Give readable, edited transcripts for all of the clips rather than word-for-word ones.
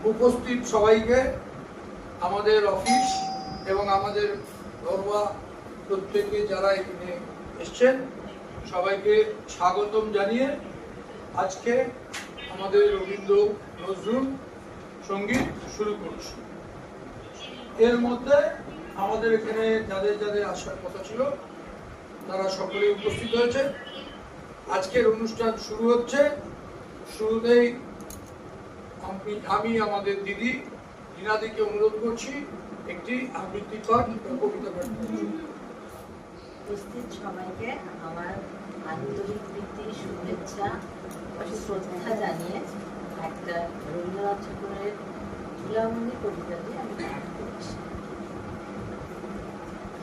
উপস্থিত সবাইকে, আমাদের অফিস এবং আমাদের ঘরোয়া প্রত্যেকে যারা এখানে এসছেন সবাইকে স্বাগতম জানিয়ে আজকে আমাদের রবীন্দ্র নজরুল সঙ্গীত শুরু করছি। এর মধ্যে আমাদের এখানে যাদের যাদের আসার কথা ছিল তারা সকলে উপস্থিত হয়েছে। আজকের অনুষ্ঠান শুরু হচ্ছে। শুরুতেই আমি আমাদের দিদি রিনাদিকে অনুরোধ করছি একটি আবৃত্তি পাঠ কবিতা পাঠ করছি। উপস্থিত সবাইকে আমার আন্তরিক প্রীতি, শুভেচ্ছা ও শ্রদ্ধা জানিয়ে একটা রবীন্দ্রনাথ ঠাকুরের ধুলামণি কবিতা দিয়ে আমি পাঠ করছি।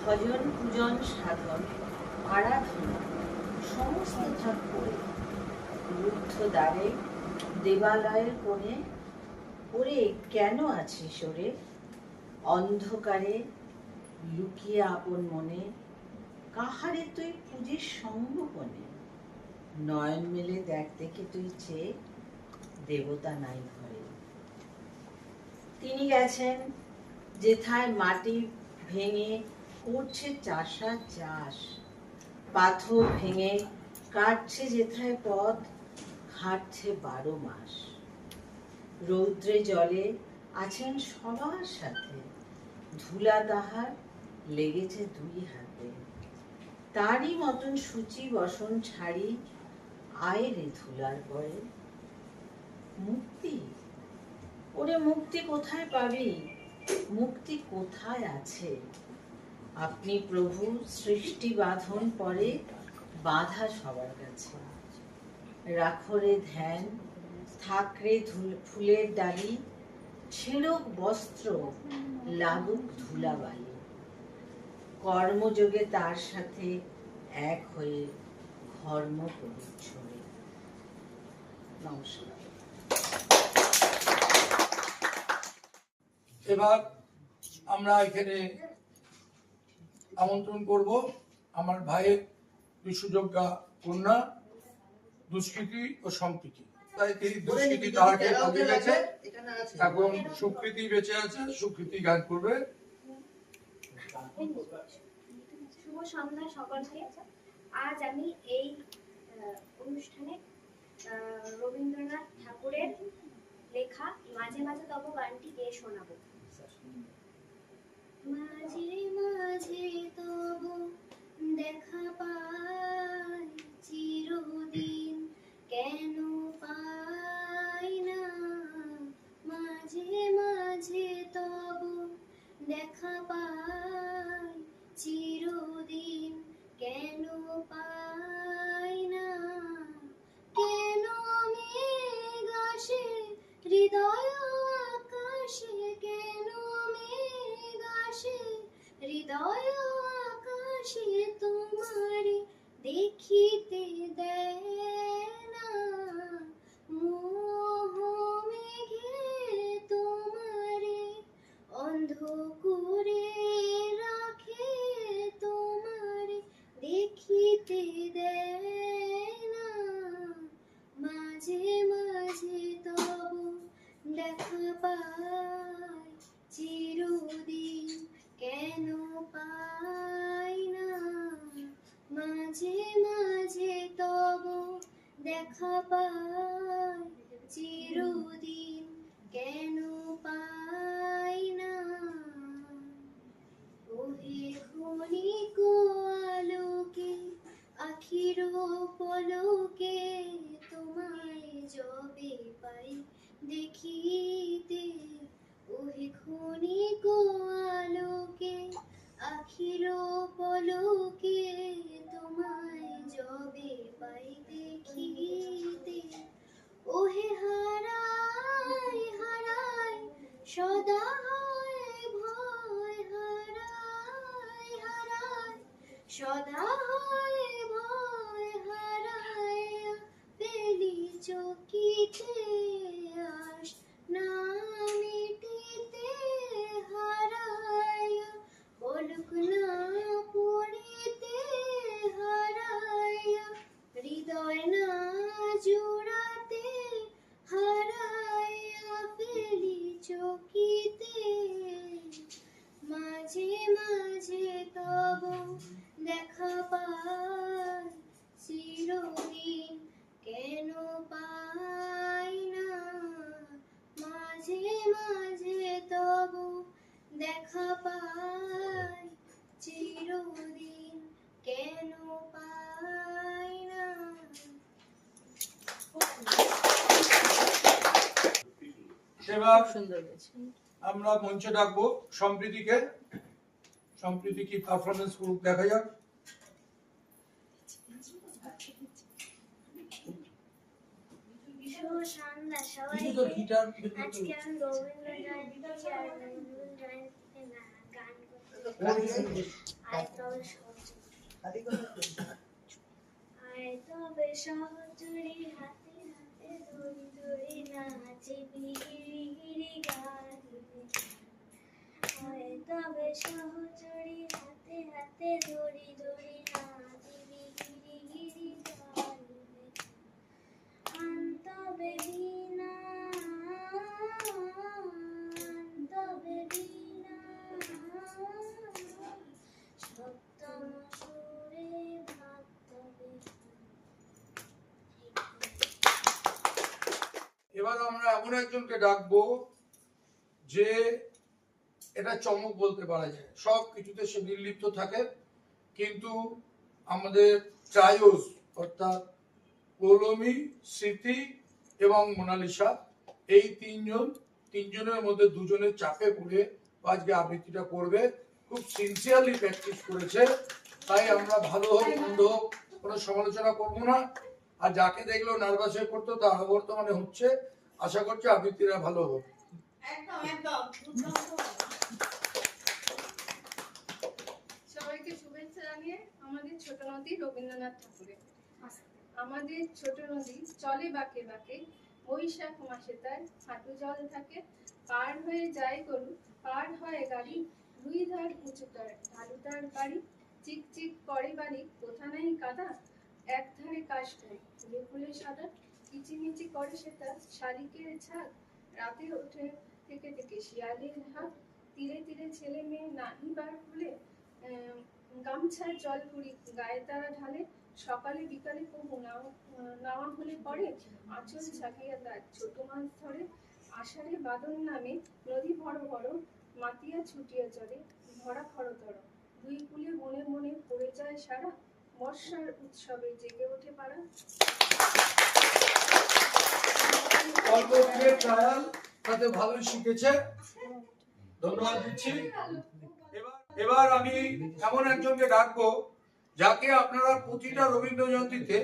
ভজন পূজন সাধন আরাধনা সমস্ত ভাগ করে রুদ্ধ দ্বারে দেবালয়ের কোণে ওরে কেন আছিস সরে অন্ধকারে লুকিয়ে আপন মনে কাহারে তুই পুজির সঙ্গপনে নয়ন মেলে দেখ দেখে তুই চেয়ে দেবতা নাই ঘরে। তিনি গেছেন যেথায় মাটি ভেঙে করছে চাষা চাষ, পাথর ভেঙে কাটছে যেথায় পথ হাঁটছে 12 মাস। রৌদ্রে জলে আছেন সবার সাথে, ধুলা তাহার লেগেছে 2 হাতে। তারই মতন সূচি বসন ছাড়ি আয় রে ধুলার পরে। মুক্তি, ওরে মুক্তি কোথায় পাবি, মুক্তি কোথায় আছে? আপনি প্রভু সৃষ্টি বাঁধন পরে বাঁধা সবার কাছে। রাখরে ধ্যান, থাকরে ফুলের ডালি, ছিঁড়ুক বস্ত্র, লাগুক ধুলাবালি। কর্মযোগে তার সাথে এক হয়ে ধর্ম পরিচ্ছন্ন। নমস্কার। এবার আমরা এখানে আমন্ত্রণ করব আমার ভাইয়ের বিশ্বযোগ্যা কন্যা দুষ্কৃতি ও সম্প্রীতি। তাই তিনি দুষ্কৃতি তাহাকে পালিয়ে গেছে, এখন সুকৃতি বেঁচে আছে, সুকৃতি গান করবে। শুভ সন্ধ্যা সকলকে। আজ আমি এই অনুষ্ঠানে রবীন্দ্রনাথ ঠাকুরের লেখা মাঝে মাঝে তব গানটি গেয়ে শোনাবো। মাঝে মাঝে তব দেখা পাই চিরদিন কেন পাই না, মাঝে মাঝে তব দেখা পাই চিরদিন কেন পাই না, কেন মেঘ আসে হৃদয় আকাশে, কেন মেঘ আসে হৃদয় আকাশে তোমারে দেখিতে দেয় না, মোহ মেঘে তোমারে অন্ধ করে রাখে, তোমারে দেখিতে দেয় না, মাঝে মাঝে তব দেখা পাই চিরদিন কেন পাই না, মাঝে মাঝে তব দেখা পাই চিরদিন কেন পাই না, ওহে ক্ষণিক আলোকে আখির পলকে তোমায় যবে পাই দেখিতে, ওহে ক্ষণিক আলোকে আখির পলকে তোমায় যবে পাই দেখিতে, ওহে হারাই হারাই সদা হয় ভয়, হারাই হারাই সদা হয় ভয়, হারাইয়া পেলি চকিতে আস না মিটিতে, হারাইয়া পলক না পড়িতে, হারাইয়া হৃদয় না জুড়াতে, হারাইয়া পেলি এবার খুব সুন্দর হয়েছে। আমরা মঞ্চে ডাকবো সম্প্রীতিকে। সম্প্রীতি কি পারফরমেন্স করুক দেখা যাক। শুভ সন্ধ্যা সবাই। কিন্তু তোর গিটার আজকে আমি রবীন্দ্র জয়ন্তী আর নজরুল জয়ন্তীতে গান করতে আয় তবে সহচরী হাতে হাতে ধরি ধরি নাচে গিরি গিরি গাইবে। আয় তবে সহচরী হাতে হাতে ধরি ধরি নাচে গিরি গিরি গাইবে। আন্তবে বীণা আন্তবে বীণা সপ্তম সুরে ভাবতবে। এবার আমরা এমন একজনকে ডাকবো যে এটা চমক বলতে পারা যায়, সব কিছুতে সে নির্লিপ্ত থাকে, কিন্তু আমাদের ট্রায়োস অর্থাৎ পৌলমী, স্মৃতি এবং মোনালিসা এই তিনজনের মধ্যে দুজনের চাপে পড়ে আজকে আবৃত্তিটা করবে। খুব সিনসিয়ারলি প্র্যাকটিস করেছে, তাই আমরা ভালো হোক মন্দ হোক কোনো সমালোচনা করবো না। আর যাকে দেখলেও নার্ভাস হয়ে পড়তো তার বর্তমানে হচ্ছে। আশা করছি আবৃত্তিরা ভালো হোক। সবাইকে শুভেচ্ছা জানিয়ে আমাদের ছোট নদী রবীন্দ্রনাথ ঠাকুরের। আমাদের ছোট নদী চলে বাঁকে বাঁকে, বৈশাখ মাসে তার হাঁটু জল থাকে। পার হয়ে যায় গরু, পার হয় গাড়ি, দুই ধার উঁচু তার ঢালু তার বাড়ি। চিক চিক করে বাড়ি, কোথা নাই কাদা, এক ধারে কাশফুল ফুলে ফুলে সাদা। কিচিমিচি করে সেটা শালিকের ঝাঁক, রাতে ওঠে থেকে থেকে শিয়ালের হাঁক। তীরে তীরে ছেলে মেয়ে নাহিবার ভুলে, গামছার জল পুরি গায়ে তারা ঢালে। সকালে বিকালে কবু নাওয়া হলে পরে, আঁচল ঝাঁকিয়া তার ছোট মাছ ধরে। আষাঢ়ে বাদন নামে নদী বড় বড়, মাতিয়া ছুটিয়া চলে ভরা খরতর। দুই কূলে বনে বনে পড়ে যায় সারা, বর্ষার উৎসবে জেগে ওঠে পাড়া। অল্প দিনের ট্রায়াল, তাতে ভালোই শিখেছে, ধন্যবাদ দিচ্ছি। এবার আমি এমন একজনকে ডাকবো যাকে আপনারা প্রতিটা রবীন্দ্র জয়ন্তীতে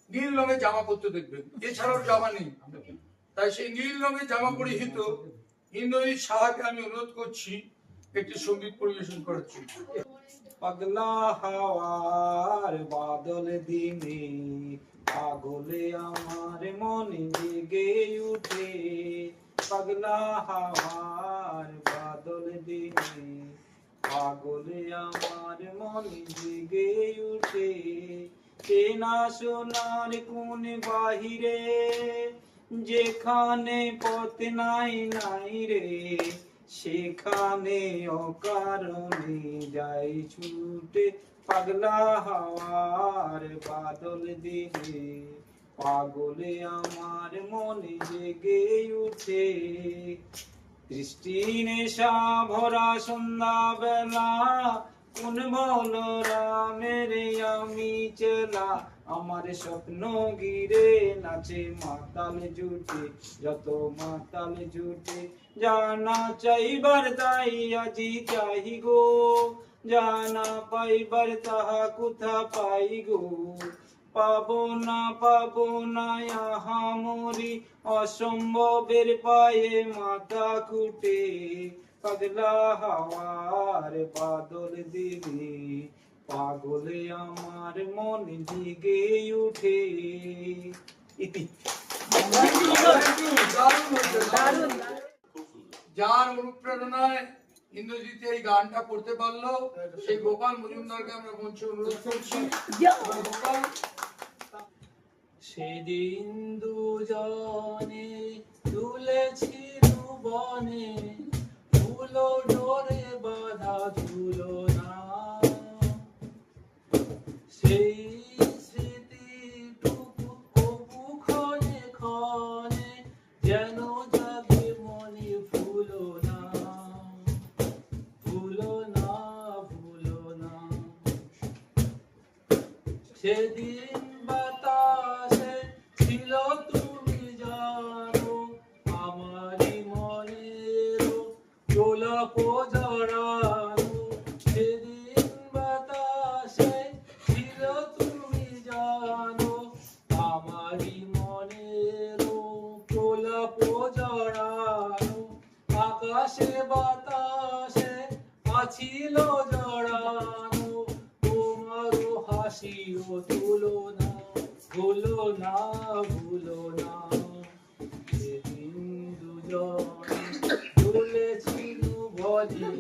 নীল রঙের জামা পরতে দেখবেন, এছাড়াও জামা নেই। তাই সেই নীল রঙের জামা পরিহিত ইন্দ্রজিৎ সাহাকে আমি অনুরোধ করছি একটি সঙ্গীত পরিবেশন করার জন্য। পাগলা হাওয়ার বাদল দিনে, পাগলে আমার মনে জেগে উঠে। পাগলা হাওয়ার বাদল দিনে, পাগলে আমার মনে জেগে উঠে। চেনা সোনার কোন বাহিরে, যেখানে পথ নাই নাই রে, সেখানে অকারণে যাই ছুটে। পাগলা হাওয়ার বাদল দিনে, পাগলে আমার মনে জেগে উঠে। দৃষ্টি নেশা ভরা সন্ধ্যা বেলা, কোন বলো রামের আমি চেলা। আমার স্বপ্ন গিরে নাচে মাতাল জুটে, যত মাতাল জুটে। জানা চাইবার তাই আজি চাহি গো, জানা পাইবার তাহা কোথা পাই গো। পাবো না আহা মরি, অসম্ভবের পায়ে মাথা কুটে। পাগলা হাওয়ার বাদল দিনে, পাগলে আমার মন জেগে উঠে। ইতি। যার অনুপ্রেরণায় ইন্দ্রজিৎ এই গানটা করতে পারলো, সেই গোপাল মজুমদারকে আমরা মঞ্চে অনুরোধ করছি। গোপাল, সেদিন দুজনে তুলেছি বনে, ফুলো ডোরে বাঁধা ঝুলো না। সেই স্মৃতিটুকু কবু ক্ষণে ক্ষণে যেন জাগে মনে। ভুলো না, ভুলো না, ভুলো না। সেদিন বাতাসে ছিল তুমি জানো, আমারই মন জড়ানো সেদিন বাতাসে ছিল তুমি জানো আমারই মনের প্রলাপ জড়ানো আকাশে বাতাসে আছিল জড়ানো তোমারও হাসিও তুলনা ভুলো না ভুলো না সেদিন দুজন ঝুলেছিল বলে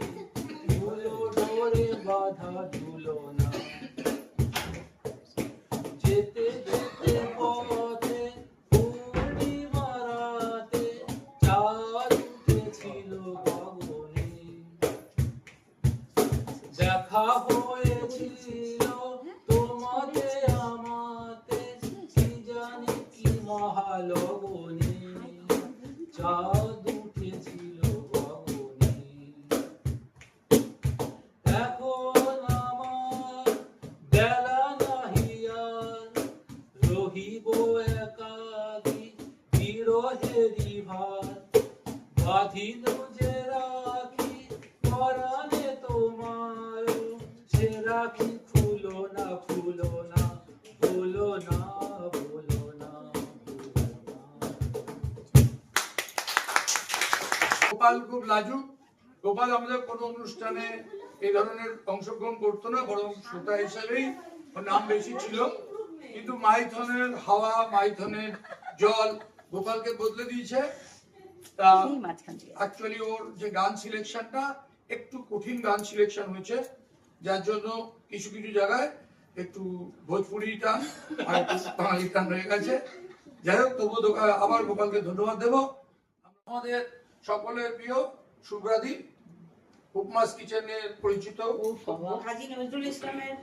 ধুলো ধরে বাধা ধুলো না যেতে যেতে পথে পূর্ণিমা রাতে চাঁদ উঠেছিল গগনে দেখা হয়েছিল তোমাতে আমাতে কি জানি কি মহালগনে চাঁদ উঠেছিল গগনে এখন আমার বেলা নাহি আর রহিব একাকী বিরহেরি ভার বাঁধিল যে রাখি পরাণে তোমার সে রাখি খুলো না খুলো না ভুলো না ভুলো না ভুলো না। গোপাল খুব লাজুক। গোপাল আমাদের কোনো অনুষ্ঠানে এই ধরনের অংশগ্রহণ করতো না, বরং শ্রোতা হিসাবেই ওর নাম বেশি ছিল। কিন্তু মাইথনের হাওয়া, মাইথনের জল গোপালকে বদলে দিয়েছে। তা অ্যাকচুয়ালি ওর যে গান সিলেকশনটা একটু কঠিন গান সিলেকশন হয়েছে, যার জন্য কিছু কিছু জায়গায় একটু ভোজপুরি টান আর একটু বাঙালি টান রয়ে গেছে। যাই হোক, তবুও আবার গোপালকে ধন্যবাদ দেব। আমাদের সকলের প্রিয় সুব্রাদি, উপমাস কিচেনের পরিচিত কাজী নজরুল ইসলামের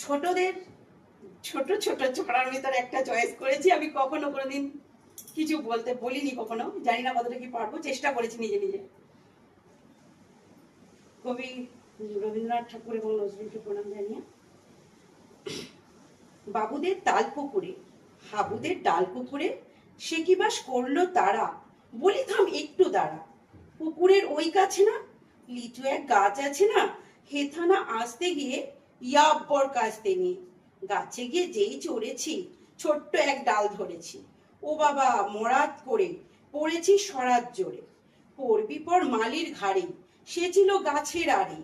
ছোটদের ছোট ছোট ছড়ার ভিতরে একটা চয়েস করেছি। আমি কখনো কোনোদিন কিছু বলিনি, কখনো জানি না কতটা কি পারবো, চেষ্টা করেছি নিজে নিজে। কবি রবীন্দ্রনাথ ঠাকুর এবং নজরুলকে প্রণাম জানিয়ে। বাবুদের তাল পুকুরে হাবুদের ডাল পুকুরে সে কি বাস করলো তারা, বলি থাম একটু দাঁড়া। পুকুরের ওই কাছে না লিচু এক গাছ আছে না, হেথানা আসতে গিয়ে ইয়াব্বর কাছতে নিয়ে গাছে গিয়ে যেই চড়েছি ছোট্ট এক ডাল ধরেছি। ও বাবা মরাত করে পড়েছি সরাত জোরে, পড়বি পর মালির ঘাড়ে সে ছিল গাছের আড়ে।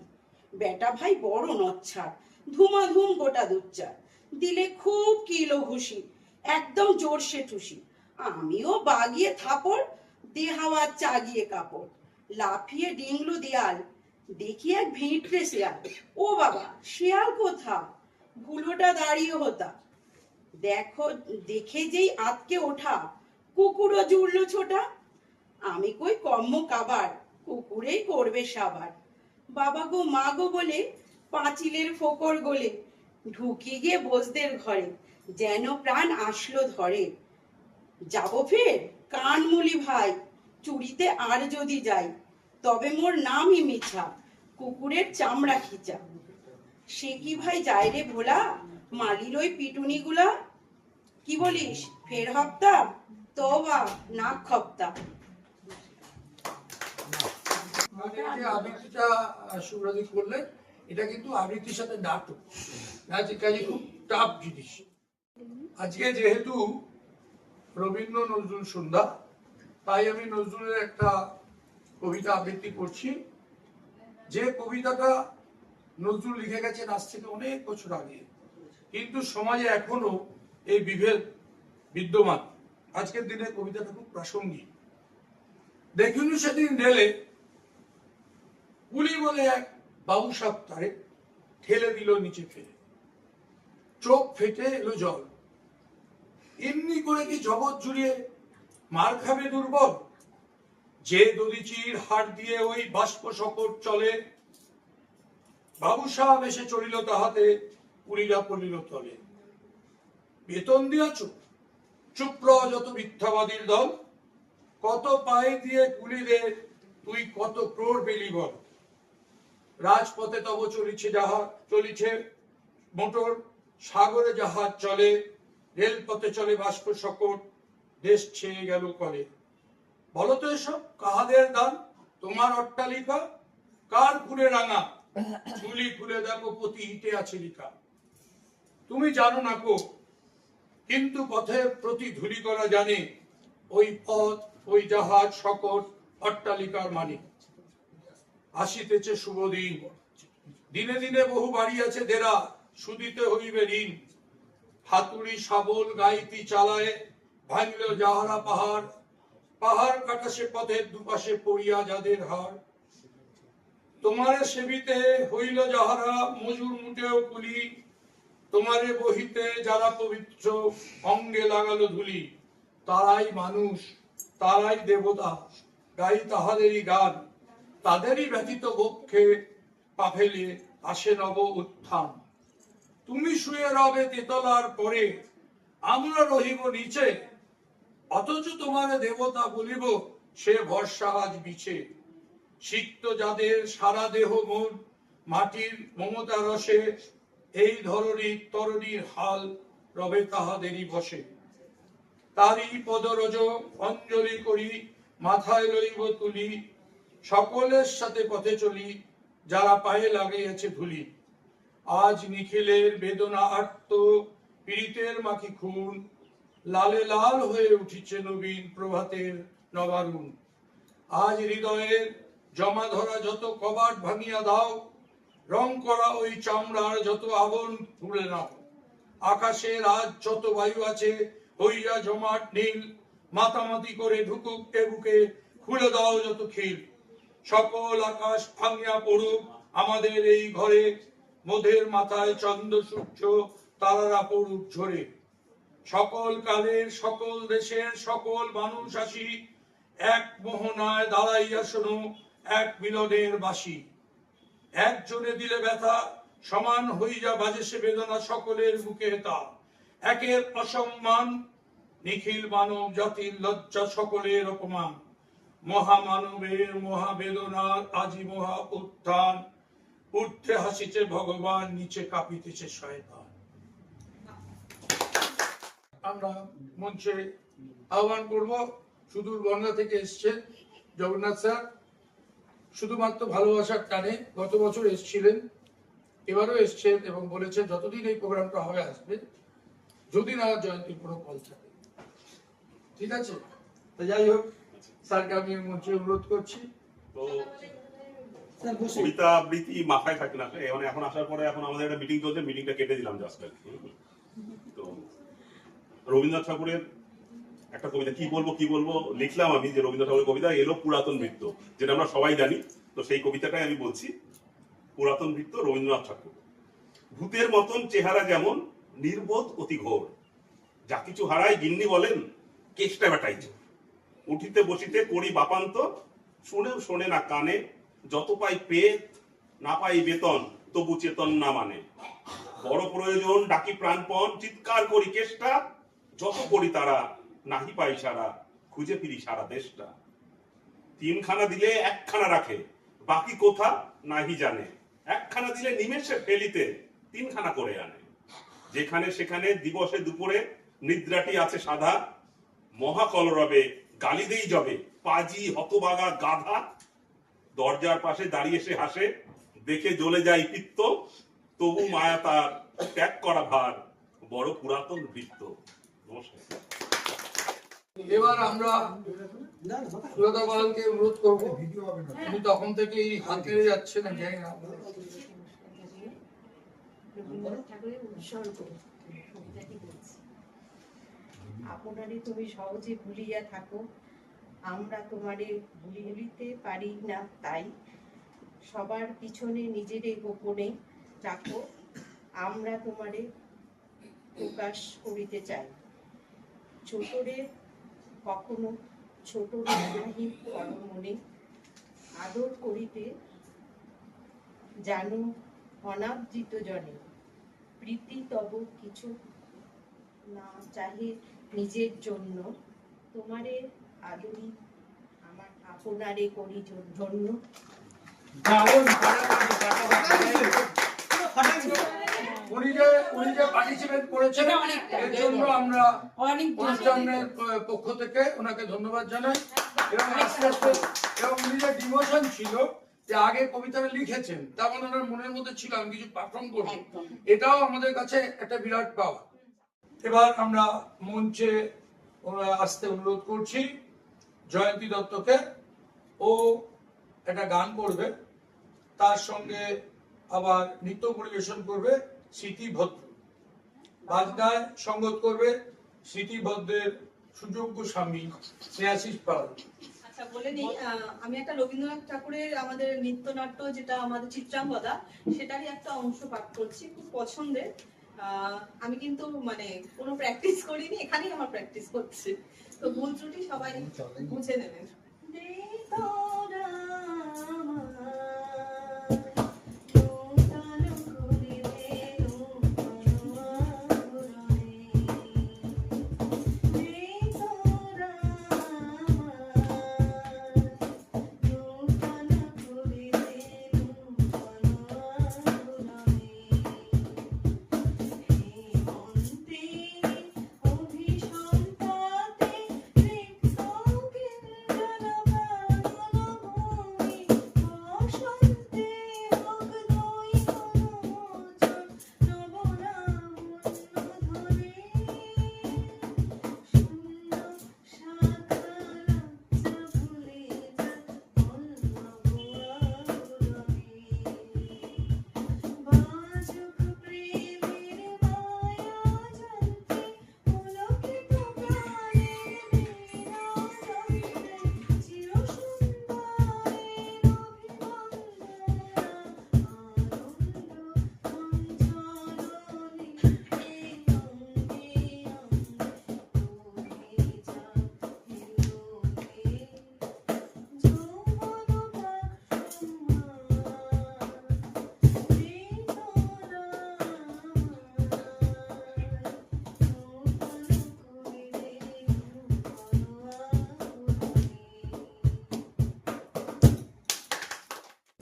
বেটা ভাই বড় নচ্ছার ধুমাধুম গোটা দুচ্চার, দিলে খুব কিলো ঘুষি একদম জোরসে ঠুসি। আমিও বাগিয়ে থাপড় দেহাওয়া চাগিয়ে কাপড়, লাফিয়ে ডিংলু দেয়াল দেখি এক ভিঁটড়ে শেয়াল। ও বাবা শেয়াল কোথা, ভুলোটা দাঁড়িয়ে হতা। দেখো দেখে যেই আতকে ওঠা কুকুরও জুড়লো ছোটা। আমি কই কম্ম কাবার কুকুরেই করবে সাবার। বাবা গো মা গো বলে পাঁচিলের ফোকর গলে ঢুকে গিয়ে বসদের ঘরে যেন প্রাণ আসলো ধরে। যাব ফের কানমুলি ভাই চুরিতে আর যদি যাই, তবে মোর নামই মিছা কুকুরের চামড়া খিচা। সে কি ভাই যায় রে ভোলা মালির ওই পিটুনি গুলা, কি বলিস ফের হপ্তা তওবা নাক খপ্তা। যে আবৃত্তিটা সুব্রতি করলেন, এটা কিন্তু আবৃত্তির সাথে নাটক, কাজে খুব টাফ জিনিস। আজকে যেহেতু রবীন্দ্র নজরুল সন্ধ্যা, তাই আমি নজরুলের একটা কবিতা আবৃত্তি করছি। যে কবিতাটা নজরুল লিখে গেছেন আজ থেকে অনেক বছর আগে, কিন্তু সমাজে এখনো এই বিভেদ বিদ্যমান। আজকের দিনে কবিতাটা খুব প্রাসঙ্গিক। দেখিনি সেদিন রেলে পুলি বলে এক বাবু সাপ তারে ঠেলে দিল নিচে ফেলে, চোখ ফেটে এলো জল। এমনি করে কি জগৎ জুড়িয়ে মার খাবে দুর্বল, যে দদিচির হাড় দিয়ে ওই বাষ্প শকট চলে। বাবু সাহেব এসে চড়িল তাহাতে, পুলিরা পড়িল তলে। বেতন দিয়াছ চুপ যত মিথ্যাবাদীর দল, কত পায়ে দিয়ে কুলিদের তুই কত ক্রোড় বেলি বল। রাজপথে তব চলিছে মোটর, সাগরে জাহাজ চলে, রেলপথে চলে বাষ্প শকট, দেশ ছেয়ে গেল কলে। বলতো এসব কাহাদের দান, তোমার অট্টালিকা কার ফুলে রাঙা, ঝুলি খুলে দেখো প্রতি ইটে আছে লিখা। তুমি জানো না কো, কিন্তু পথের প্রতি ধূলি করা জানে, ওই পথ ওই জাহাজ সকল অট্টালিকার মানে। আসিতেছে শুভ দিন, দিনে দিনে বহু বাড়ি আছে দেরা, সুদিতে হইবে ঋণ। হাতুড়ি শাবল গাইতি চালায়, ভাঙল যাহারা পাহাড়, পাহাড় কাটা সে পথের দুপাশে পড়িয়া যাদের হার। তোমারে সেবিতে হইল যাহারা মজুর মুটেও কুলি, তোমারে বহিতে যারা পবিত্র অঙ্গে লাগালো ধুলি। তারাই মানুষ, তারাই দেবতা, গাই তাহাদেরই গান, তাদেরই ব্যতীত বক্ষে পাফেলে আসে নব উত্থান। তুমি শুয়ে রবে তেতলার পরে, আমরা রহিব নিচে, অথচ তোমার দেবতা বলিব সে ভরসা আজ বিছে। সিক্ত যাদের সারা দেহ মন মাটির মমতা রসে, এই ধরনীর তরণীর হাল রবে তাহাদেরই বসে। তারই পদরজ অঞ্জলি করি মাথায় লইব তুলি, সকলের সাথে পথে চলি যারা পায়ে লাগিয়েছে ধুলি। আজ নিখিলের বেদনা আর্ত পীড়িতের মাখি খুন, লালে লাল হয়ে উঠিছে নবীন প্রভাতের নবারুণ। আজ হৃদয়ের জমা ধরা যত কবাট ভাঙিয়া দাও, রং করা ওই চামড়ার যত আবরণ তুলে নাও। আকাশের আজ যত বায়ু আছে হইয়া জমাট নীল, মাতামাতি করে ঢুকুক এ বুকে খুলে দাও যত খিল। সকল আকাশ ভাঙিয়া পড়ুক আমাদের এই ঘরে, মোদের মাথায় চন্দ্র সূর্য তারারা পড়ুক ঝরে। সকল কালের সকল দেশের সকল মানুষ আসি, এক মোহনায় দাঁড়াইয়া শোনো এক মিলনের বাসি। একজনে দিলে ব্যথা সমান হইয়া বাজে সে বেদনা সকলের বুকে তা। একের অসম্মান নিখিল মানব জাতির লজ্জা সকলের অপমান। মহামানবের মহাবেদনার আজি মহা উত্থান, ঊর্ধ্বে হাসিছে ভগবান নিচে কাঁপিতেছে শয়তান। আমরা মঞ্চে আহ্বান করব সুদূর বনগা থেকে এসছে জগন্নাথ স্যার। শুধুমাত্র ভালোবাসার টানে গত বছর এসছিলেন, এবারও এসছেন এবং বলেছেন যতদিন এই প্রোগ্রামটা হবে আসবে, যদি না জয়ন্তীর কোনো কল থাকে। ঠিক আছে, তো যাই হোক, স্যারকে আমি মঞ্চে অনুরোধ করছি। তো কবিতা আবৃত্তি মাথায় থাকে না, মানে এখন আসার পরে এখন আমাদের একটা মিটিং চলছে, মিটিংটা কেটে দিলাম জাস্ট। তো রবীন্দ্রনাথ ঠাকুরের একটা কবিতা কি বলবো লিখলাম আমি, যে রবীন্দ্রনাথ ঠাকুরের কবিতা এলো পুরাতন নৃত্য, যেটা আমরা সবাই জানি। তো সেই কবিতাটাই আমি বলছি। পুরাতন নৃত্য রবীন্দ্রনাথ ঠাকুর। ভূতের মতন চেহারা যেমন, নির্বোধ অতি ঘোর, যা কিছু হারাই গিন্নি বলেন কেষ্টা বেটাইছে। উঠিতে বসিতে করি বাপান্ত, শুনেও শোনে না কানে, যত পাই পেট না পাই বেতন, তবু চেতন না মানে। বড় প্রয়োজন ডাকি প্রাণপণ, চিৎকার করি কেষ্টা, যত করি তারা নাহি পাই সারা, খুঁজে ফিরি সারা দেশটা। তিনখানা দিলে একখানা রাখে, বাকি কোথা নাহি জানে, একখানা দিলে নিমেষে ফেলিতে তিনখানা করে আনে। যেখানে সেখানে দিবসে দুপুরে নিদ্রাটি আছে সাধা, মহাকলরবে গালি দেই যবে পাজি হতবাগা গাধা। দরজার পাশে দাঁড়িয়ে সে হাসে, দেখে জ্বলে যায় পিত্ত, তবু মায়া তার ত্যাগ করা ভার, বড় পুরাতন বৃত্ত। নমস্কার। এবার আমরা সুলতা বলালকে অনুরোধ করবো, উনি তখন থেকেই হাত কেড়ে যাচ্ছেন, জানি না। রবীন্দ্রনাথ ঠাকুরের উৎসর্গ কবিতাটি বলছি। আপনারই তুমি সহজে ভুলিয়া থাকো, আমরা তোমারে ভুলিতে পারি না তাই। সবার পিছনে নিজেরে গোপনে রাখো, আমরা তোমারে প্রকাশ করিতে চাই। ছোটরে কখনো ছোট নাহি করো মনে, আদর করিতে জানো অনাবৃত জনে। প্রীতি তব কিছু না চাহে নিজের জন্য, তোমারে আদরি আমার আপনারে করি ধন্য। উনি যে পার্টিসিপেট করেছেন এর জন্য আমরা অনুষ্ঠানের পক্ষ থেকে ওনাকে ধন্যবাদ জানাই। এবং আস্তে আস্তে এবং উনি যে ডিমোশন ছিল যে আগে কবিতাটা লিখেছেন, তার মানে ওনার মনের মধ্যে ছিল আমি কিছু পারফর্ম করবো। একদম। এটাও আমাদের কাছে একটা বিরাট পাওয়া। এবার আমরা মঞ্চে আসতে অনুরোধ করছি জয়ন্তী দত্তকে। ও একটা গান করবে, তার সঙ্গে আবার নৃত্য পরিবেশন করবে স্মৃতি ভদ্র। বাজনায় সঙ্গত করবে স্মৃতি ভদ্রের সুযোগ্য স্বামী স্নেহাশিস পাল। আচ্ছা বলে নিই, আমি একটা রবীন্দ্রনাথ ঠাকুরের আমাদের নৃত্যনাট্য যেটা আমাদের চিত্রাঙ্গদা, সেটারই একটা অংশ পাঠ করছি, খুব পছন্দের। আমি কিন্তু মানে কোনো প্র্যাকটিস করিনি, এখানেই আমার প্র্যাকটিস হচ্ছে, তো ভুল ত্রুটি সবাই বুঝে নেবেন।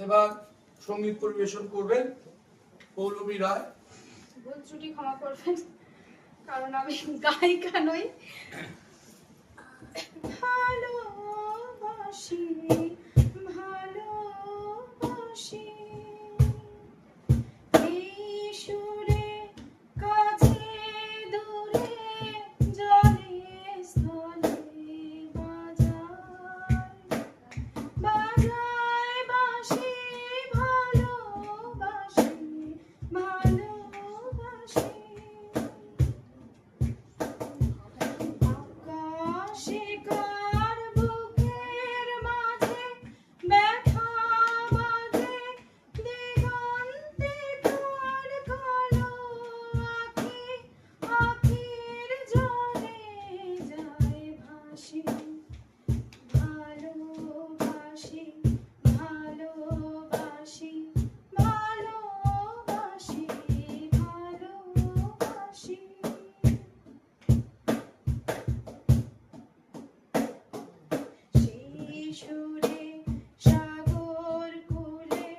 এবার সঙ্গীত পরিবেশন করবেন পৌলমী রায়। ভুল ত্রুটি ক্ষমা করবেন, কারণ আমি গায়িকা নই। ভালোবাসি ভালোবাসি এই সুরে কাছে দূরে জলে স্থলে বাজায় বাজায় বাঁশি ভালোবাসি ভালোবাসি আকাশে কার বুকের মাঝে ব্যথা বাঁধে দিগন্তে কার কালো আঁখি আঁখির জলে যায় ভাসি ভালোবাসি ভালোবাসি ভালোবাসি ভালোবাসি সেই সুরে সাগর কুলে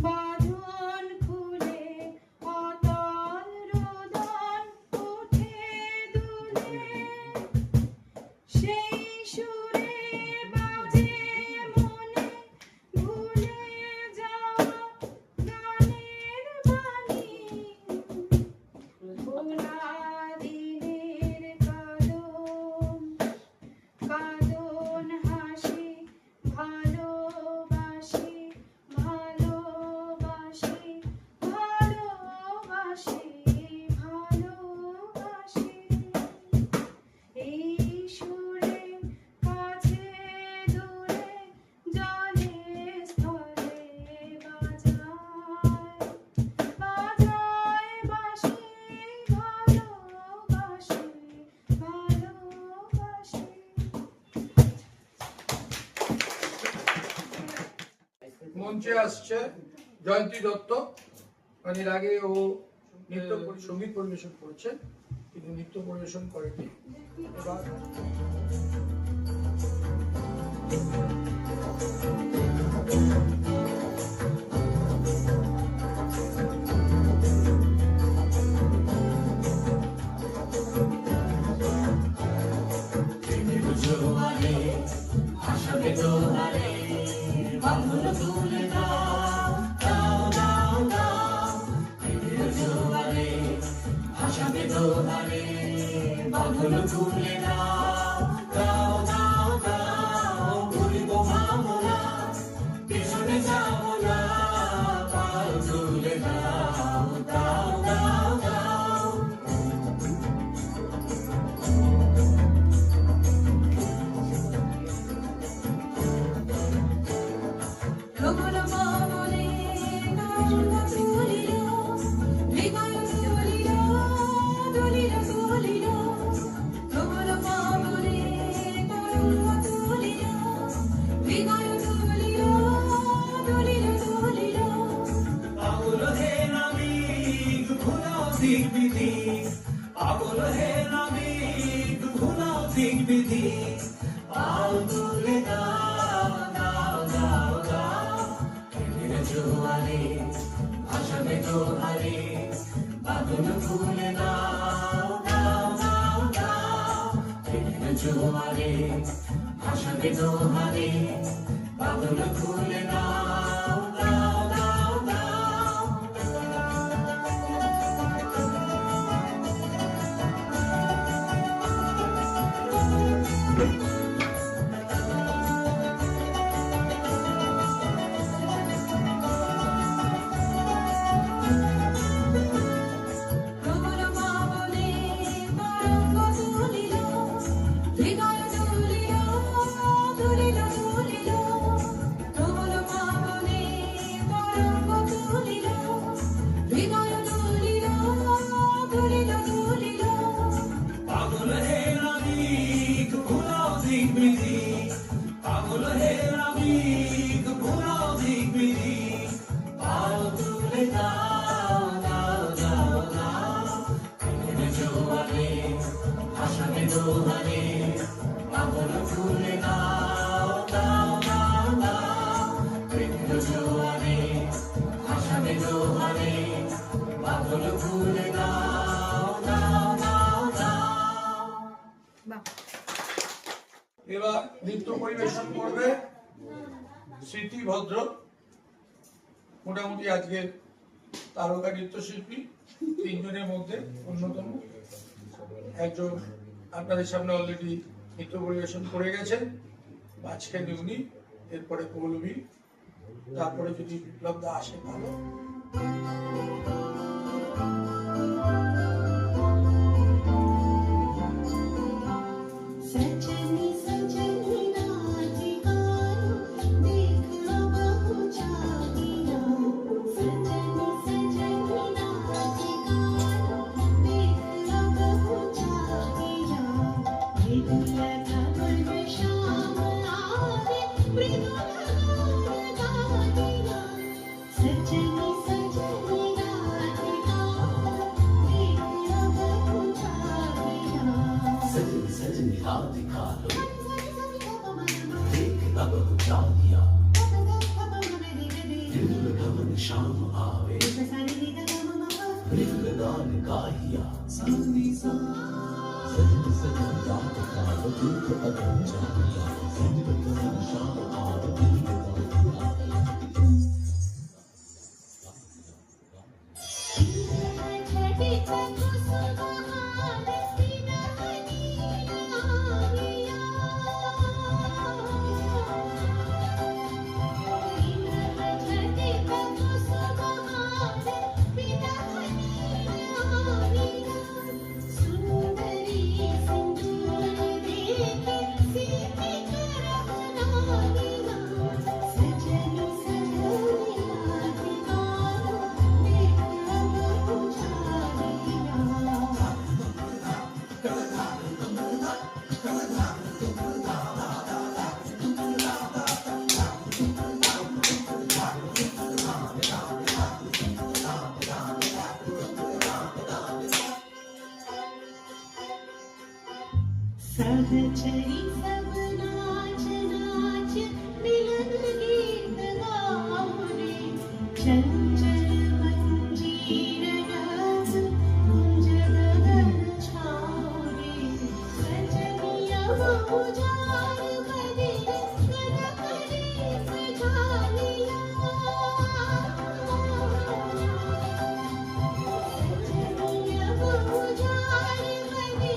বাঁধন খুলে অতল রোদন উঠে দুলে সেই সুরে বাজে মনে ভুলে যাওয়া গানের বাণী ভোলা দিনের কাদন কাদন হাসি ভালোবাসি ভালোবাসি ভালোবাসি ভালোবাসি এই সুরে কাছে দূরে জলে স্থলে বাজায় বাজায় বাঁশি ভালোবাসি ভালোবাসি। মঞ্চে আসছে জয়ন্তী দত্ত। মানে এর আগে ও সঙ্গীত পরিবেশন করেছে, কিন্তু নৃত্য পরিবেশন করেনি। এবার জোয়ারে আশাকে জোয়ারে বাঁধন তুলে বাঁধন খুলে দাও দাও দাও দাও ঘুরিব ভাবনা পিছনে যাব না পাল তুলে দাও দাও দাও দাও প্রবল পবনে তরঙ্গ তুলিল, হৃদয় তুলিল, তুলিল তুলিল। প্রবল পবনে তরঙ্গ তুলিল, হৃদয় তুলিল, তুলিল তুলিল। পাগল হে নাবিক ভুলাও দিক বিধি পাগল হে নাবিক ভুলাও দিক বিধি পাল তুলে দাও দাও দাও দাও কেঁদে জোয়ারে ভাসাবে দোহারে বাঁধন খুলে দাও দাও দাও দাও কেঁদে জোয়ারে ভাসাবে দোহারে বাঁধন খুলে দাও দাও দাও দাও প্রবল পবনে তরঙ্গ তুলিল, হৃদয় তুলিল, তুলিল তুলিল। প্রবল পবনে তরঙ্গ তুলিল, হৃদয় তুলিল, তুলিল তুলিল। পাগল হে নাবিক ভুলাও দিক বিধি পাগল হে নাবিক ভুলাও দিক বিধি পাল তুলে দাও দাও দাও দাও কেঁদে জোয়ারে ভাসাবে দোহারে পাগল খুলে দাও দাও দাও দাও কেঁদে জোয়ারে ভাসাবে দোহারে পাগল খুলে দাও দাও দাও দাও এবার নৃত্য পরিবেশন করবে স্মৃতি ভদ্র, মোটামুটি আজকের তারকা নৃত্যশিল্পী তিনজনের মধ্যে অন্যতম একজন। আপনাদের সামনে অলরেডি নৃত্য পরিবেশন করে গেছেন, মাঝখানে উনি, এরপরে পৌলমী, তারপরে যদি বিপ্লব দা আসে ভালো। सजनी सजनी नाचिका देख बहु जागिया सजनी सजनी नाचिका देख बहु जागिया मृदुला खबर शाम आवे मृदुला गागिया सजनी सजनी नाचिका देख बहु जागिया सजनी सजनी हाथ दिखा लो देख अब हो जागिया दिल लगन शाम आवे दिल गान गाहिया सजनी सजनी हाथ दिखा लो देख अब हो जागिया दिल लगन शाम आवे दिल गान सहचरी सब नाच नाच मिलन गीत गाओ रे चंचल मंजीर रस कुंज गगन छाओ रे सजनिया उजाड़ बदे कनक रे सजालिया सजनिया उजाड़ बदे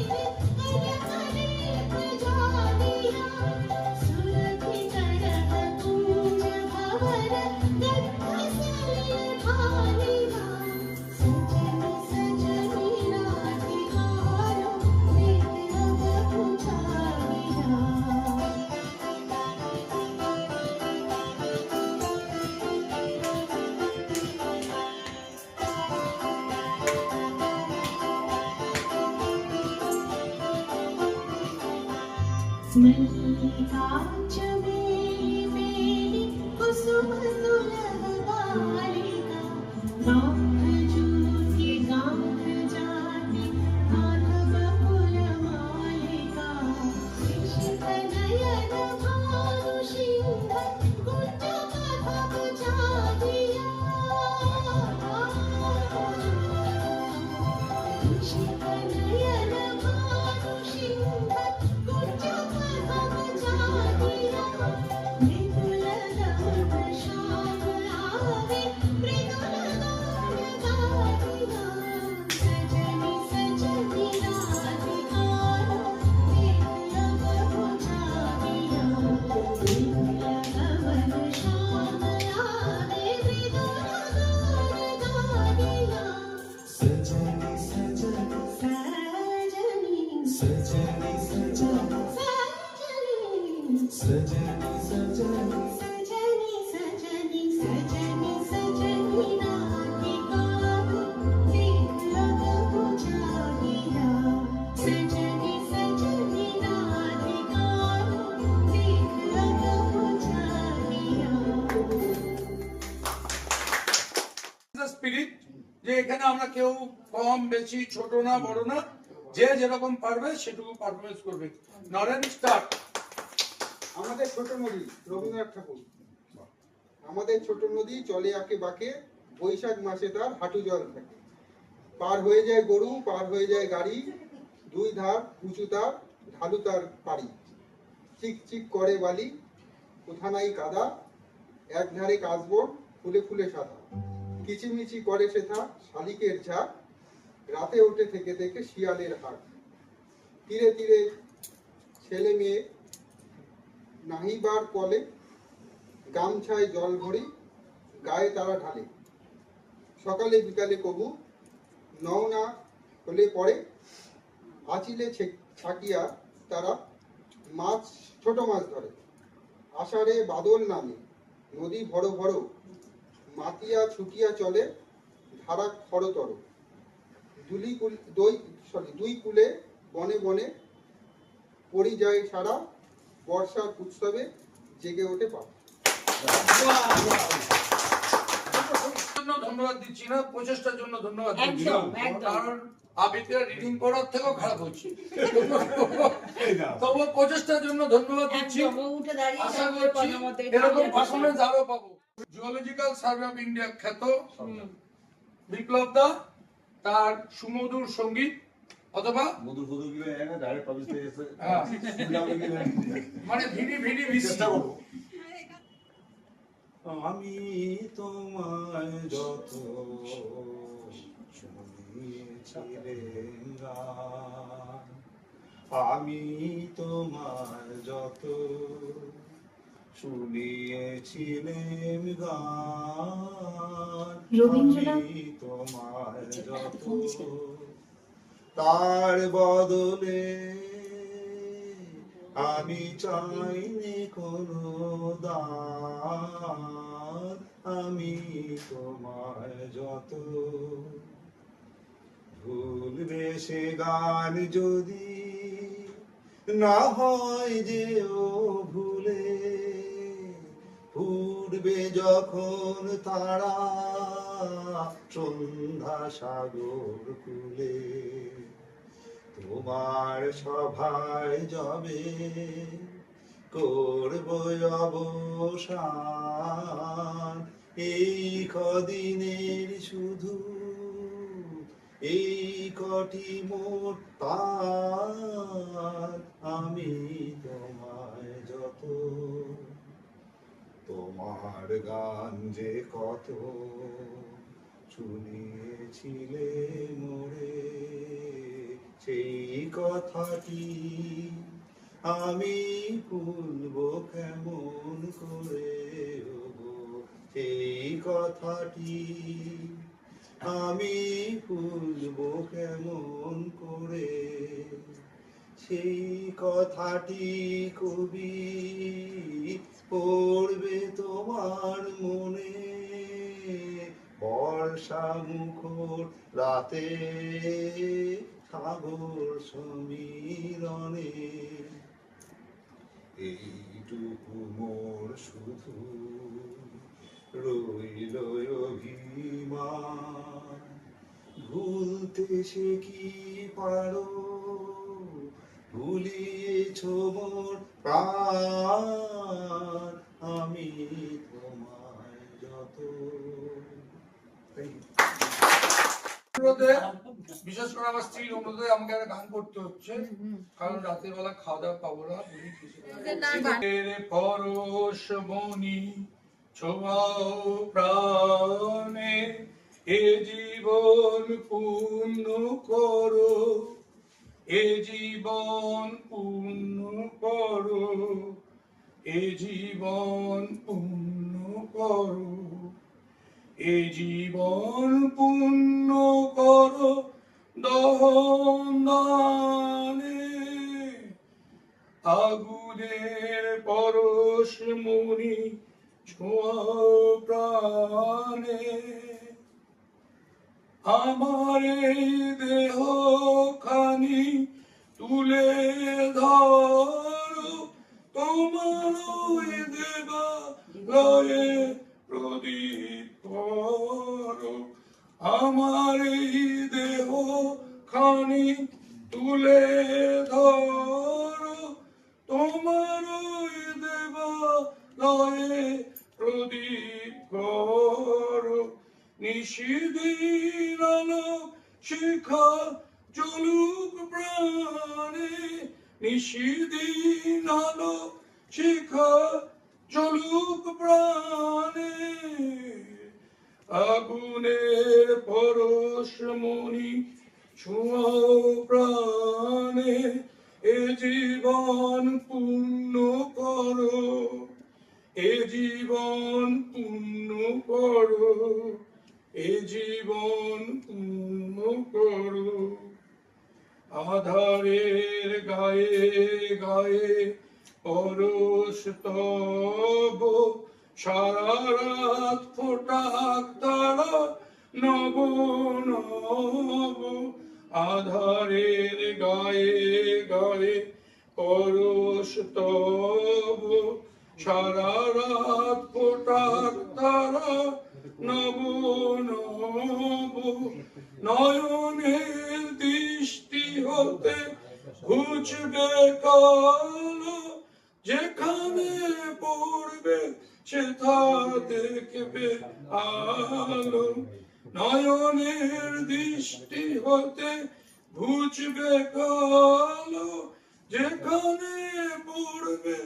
मल्लिका चमेली बेली कुसुम दुलहबालिका गाँठ जूके गाँठ जाती माधव कुल मालिका ऋषिक नयन भानु सिंह गुंज माधव जादिया ऋषिक नयन भानु सिंह गुंज माधव जादिया मृदुल गान श्याम आवे मृदुल गान गादिया सजनी सजनी राधिका देख लब बुझादिया मृदुल गगन श्याम आवे मृदुल गान गादिया सजनी सजनी सजनी सजनी सजनी सजनी सजनी सजनी सजनी सजनी सजनी सजनी राधिका देख लब बुझादिया सजनी सजनी राधिका देख लब बुझादिया স্পিরিট যে এখানে আমরা কেউ কম বেশি ছোট না বড় না, যে যেরকম পারবে সেটুকু পারফরমেন্স করবে। নরেন স্টার্ট। আমাদের ছোট নদী রবীন্দ্রনাথ ঠাকুর। আমাদের ছোট নদী চলে আঁকে বাঁকে, বৈশাখ মাসে তার হাঁটু জল থাকে। পার হয়ে যায় গরু, পার হয়ে যায় গাড়ি, দুই ধার উঁচু তার, ঢালু তার পাড়ি। চিক চিক করে বালি, কোথা নাই কাদা, এক ধারে কাশবন ফুলে ফুলে সাদা। কিচিমিচি করে সেথা শালিকের ঝাঁক, রাতে ওঠে থেকে থেকে শিয়ালের হাট। তীরে তীরে ছেলে মেয়ে নাহিবার কলে, গামছায় জল ভরি গায়ে তারা ঢালে। সকালে বিকালে কবু নও না হলে পরে, আচিলে ছাকিয়া তারা মাছ ছোট মাছ ধরে। আষাঢ়ে বাদল নামে নদী ভরো ভরো, মাতিয়া ছুটিয়া চলে ধারা খরতর। দুই কুলে বনে বনে পড়ি যায় সারা, বর্ষার উৎসবে জেগে ওঠে পা। ধন্যবাদ দিচ্ছি না, প্রচেষ্টার জন্য ধন্যবাদ দিচ্ছি। একদম, একদম। কারণ আবিদকে রিডিং করার থেকেও খারাপ হচ্ছে, তবুও প্রচেষ্টার জন্য ধন্যবাদ দিচ্ছি। একদম উঠে দাঁড়িয়ে আশা সঙ্গে করছি পদমতে এরকম পারফরমেন্স আরো পাবো। জুওলজিক্যাল সার্ভে অফ ইন্ডিয়া খ্যাত বিপ্লব দা তার সুমধুর সঙ্গীত অথবা মধুর মধুর গিয়ে এনে ডাইরেক্ট পাবলিশ হয়ে গেছে। মানে ভিডি ভিডি চেষ্টা করব। আমি তোমায় যত শুনিয়েছিলেন গান, আমি তোমায় যত শুনিয়েছিলেন গান, আমি তোমায় যত তার বদলে আমি চাইনি কোনো দান, আমি তোমায় যত ভুলবে সে গান যদি না হয় যে ও ভুলে, ফুটবে যখন তারা সন্ধ্যা সাগর কুলে, তোমার সভায় যাবে করব অবসান, এই কদিনের শুধু এই কটি মোট তার, আমি তোমায় যত তোমার গান যে কত শুনিয়েছিলে মোরে, সেই কথাটি আমি ভুলবো কেমন করে ওগো, সেই কথাটি আমি ভুলবো কেমন করে, সেই কথাটি কবি পড়বে তোমার মনে, বর্ষা মুখর রাতে সাগর সমীরণে, এইটুকু মোর শুধু রইল অভিমান, ভুলতে সে কি পারো, ভুলিয়েছ মোর প্রাণ, আমি তোমায় যত। অনুরোধে, বিশেষ করে আমার স্ত্রীর অনুরোধে আমাকে একটা গান করতে হচ্ছে, কারণ রাতের বেলা খাওয়া দাওয়া পাবো না। পরশ মনি ছোঁয়াও প্রাণে, এ জীবন পূর্ণ করো, এ জীবন পূর্ণ করো, এ জীবন পূর্ণ করো, এ জীবন পূর্ণ করো দহনে, আগুনের পরশ মুনি ছোঁয়াও প্রাণে, আমার এই দেহ খানি তুলে ধরো, তোমার দেবা লয়ে প্রদীপ করো, আমার এই দেহ খানি তুলে ধরো, তোমার দেবা লয়ে প্রদীপ করো, নিশিদিন আলো শিখা জ্বলুক প্রাণে, নিশিদিন আলো শিখা জ্বলুক প্রাণে, আগুনের পরশ মনি ছোঁয়াও প্রাণে, এ জীবন পূর্ণ করো, এ জীবন পূর্ণ করো, এ জীবন পূর্ণ করো, আধারের গায়ে গায়ে পরশ তব, সারা রাত ফোটাক তারা নব নব, আধারের গায়ে গায়ে পরশ তব, সারা রাত ফোটাক তারা নব নব, নয়নের দৃষ্টি হতে ঘুচবে কালো, যেখানে পড়বে সেথা দেখবে আলো, নয়নের দৃষ্টি হতে ঘুচবে কালো, যেখানে পড়বে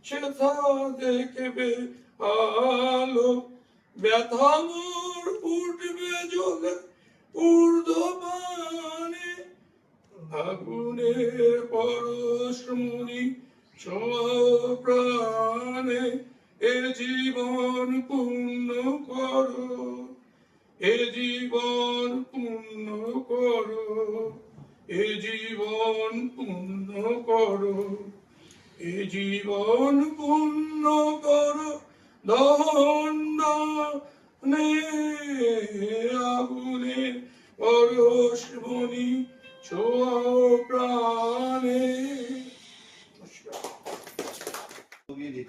সেথা দেখবে আলো, ব্যথা মোর উঠবে জ্বলে ঊর্ধ্বপানে, আগুনের পরশ মুনি ছোঁয়াও প্রাণে, এ জীবন পূর্ণ করো, এ জীবন পূর্ণ করো, এ জীবন পূর্ণ করো, এ জীবন পূর্ণ করো দহনে, আগুনের পরশ মনি ছোঁয়াও প্রাণে।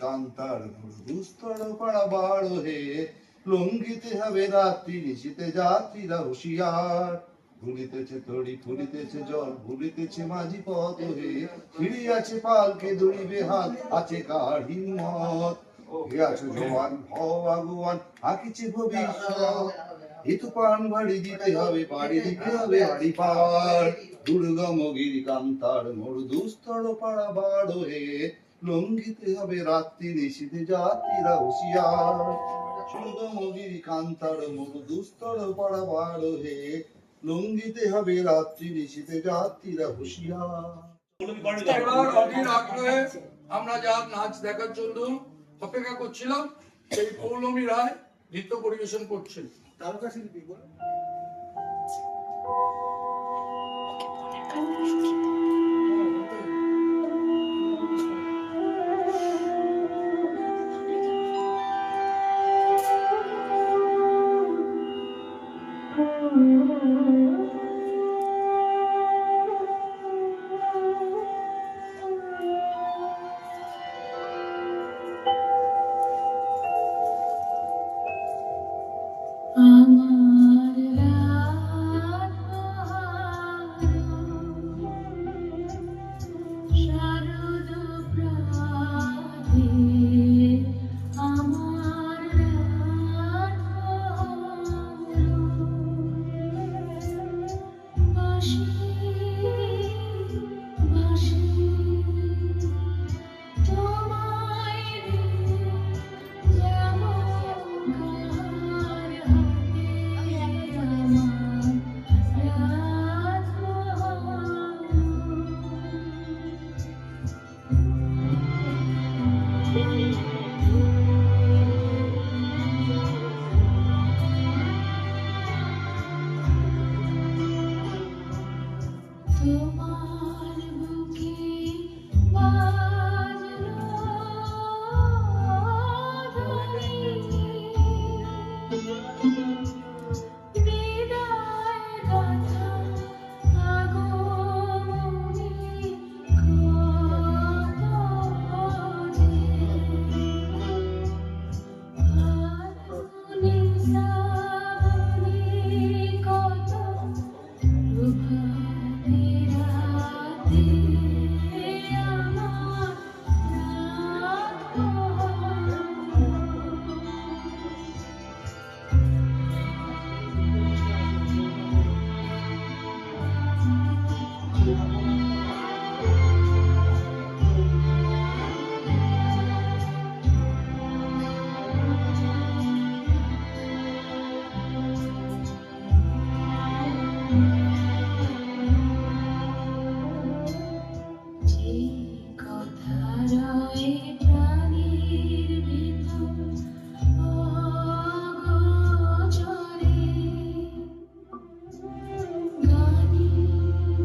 কান্তার দুস্তর পাড়া বাড়ো হে, লঙ্ঘিতে হবে রাত্রি নিশীতে যাত্রীরা হুঁশিয়ার, ভুলিতেছে তড়ি ফুলিতেছে জল, ভুলিতেছে মাঝি পথ হে, ফিরি আছে পালকে দড়িবে হাত, আছে কার হিম্মত, হে আছে জোয়ান ভব আগুয়ান, আঁকিছে ভবিষ্যৎ, হেতু পান ভাড়ি দিতে হবে, পাড়ি দিতে হবে হাড়ি পার, দুর্গম গিরি কান্তার মোর দুস্তর পাড়া বাড়ো হে, লঙ্ঘিতে হবে রাত্রি নিশীতে যাত্রীরা হুঁশিয়ার, দুর্গম গিরি কান্তার মোর দুস্তর পাড়া বাড়ো হে, লঙ্ঘিতে হবে রাত্রি নিশীতে যাত্রীরা হুঁশিয়ার। এবার অধীর আগ্রহে আমরা যার নাচ দেখার জন্য অপেক্ষা করছিলাম, সেই পৌলমী রায় নৃত্য পরিবেশন করছেন। তারকা শিল্পী বল। আমার রাত শারদ প্রাতে আমার রাত বাঁশি বাঁশি তোমায় যাব কার হাতে আমার রাত তোমার বুকে বাজলো ধ্বনি বিদায় গাথা আগমনী কত ফাল্গুনী শ্রাবণী কত প্রভাতে রাতে আমার রাত যে কথা রয়ে প্রাণীর ভিতর অগোচরে গানে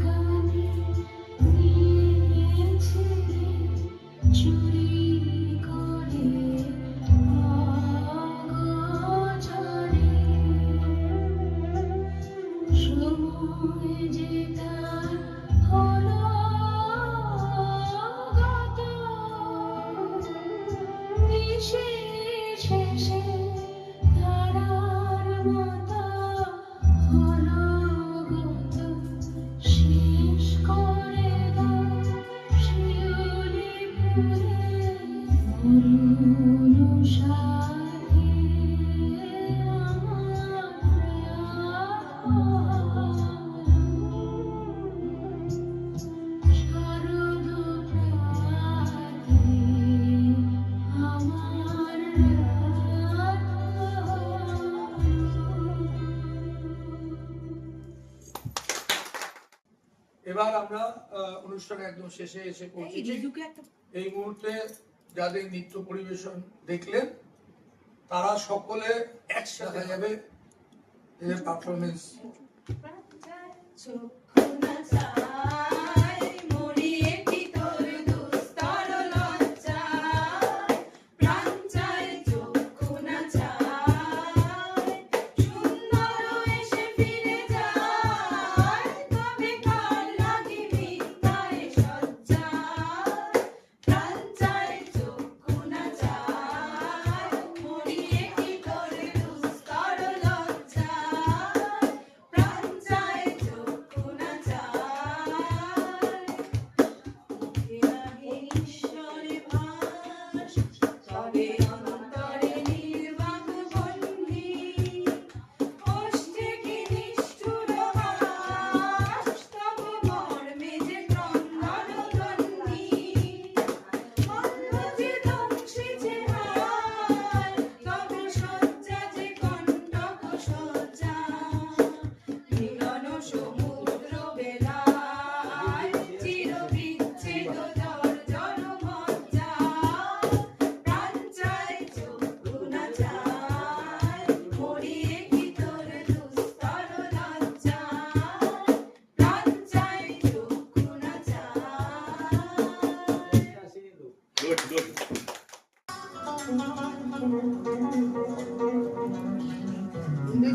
গানে নিয়েছে চুরি করে অগোচরে সময় যে তার হলো গত নিশি শেষে তারার মতো হলো গত শেষ করে দাও শিউলি ফুলে মরুণ সাথে আমার শারদ প্রাতে আমার এবার আমরা অনুষ্ঠানে একদম শেষে এসে পৌঁছেছি। এই মুহূর্তে যাদের নৃত্য পরিবেশন দেখলেন তারা সকলে একসাথে দেখা যাবে এদের পারফরমেন্স।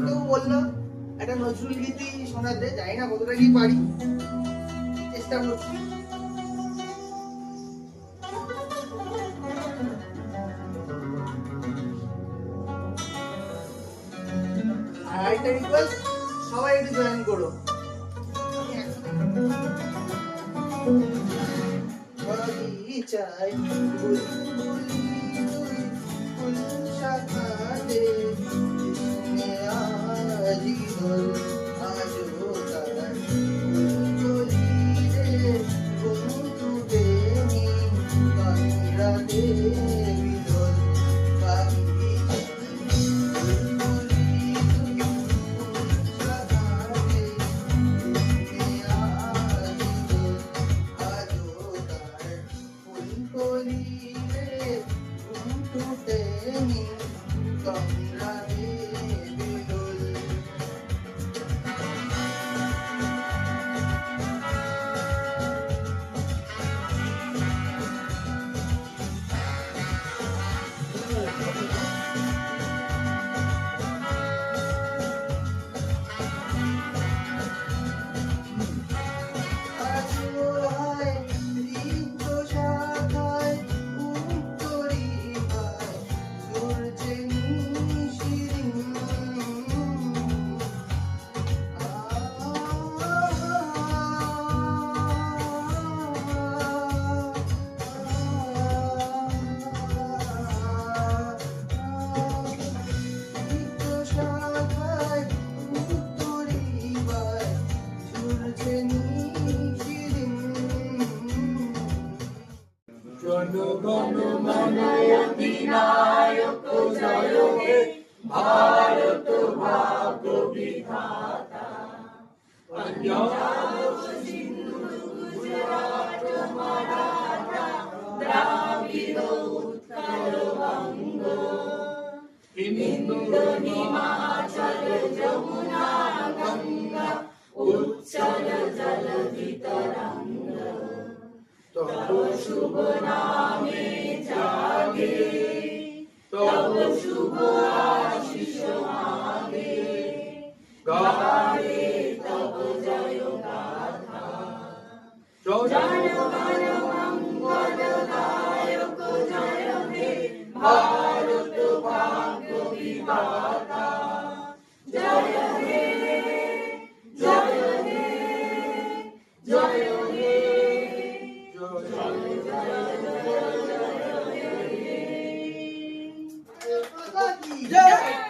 কেউ বললো একটা নজরুল গীতি শোনাতে, জানি না কতটা কি পারি, চেষ্টা করছি। একটা রিকোয়েস্ট, সবাই একটু জয়েন করো। বাগিচায় বুলবুলি তুই ফুল শাখাতে কৃষ্ণে আজি দোল আজো তার ফুলকলি রে বন্ধুকে নি কামিরাতে বিদল বাগিচায় বুলবুলি তুই ফুল শাখাতে কৃষ্ণে আজি দোল আজো তার ফুলকলি রে বন্ধুকে নি কামিরাতে বিদল। আজোয় রিক্ত শাখায় উত্তরিকায় সূর্যে নিশিরিন রিক্ত শাখায় উত্তরিকায় সূর্যে নিশিরিন। জনগণ মন অধিনায়ক জয় হে ভারত ভাগ্য বিধাতা। পঞ্জাব সিন্ধু গুজরাট মারাঠা দ্রাবিড় উৎকল বঙ্গ হিন্দু হিমাচল যমুনা গঙ্গা উচ্চল জলধি তরঙ্গ। তব শুভ নামে জাগে তব শুভ আশিস মাগে গায়ে তব জয় গাথা। জনগণ মঙ্গল দায়ক জয় হে ভারত ভাগ্য বিধাতা। জয় হে জয় হে জয় হে জয়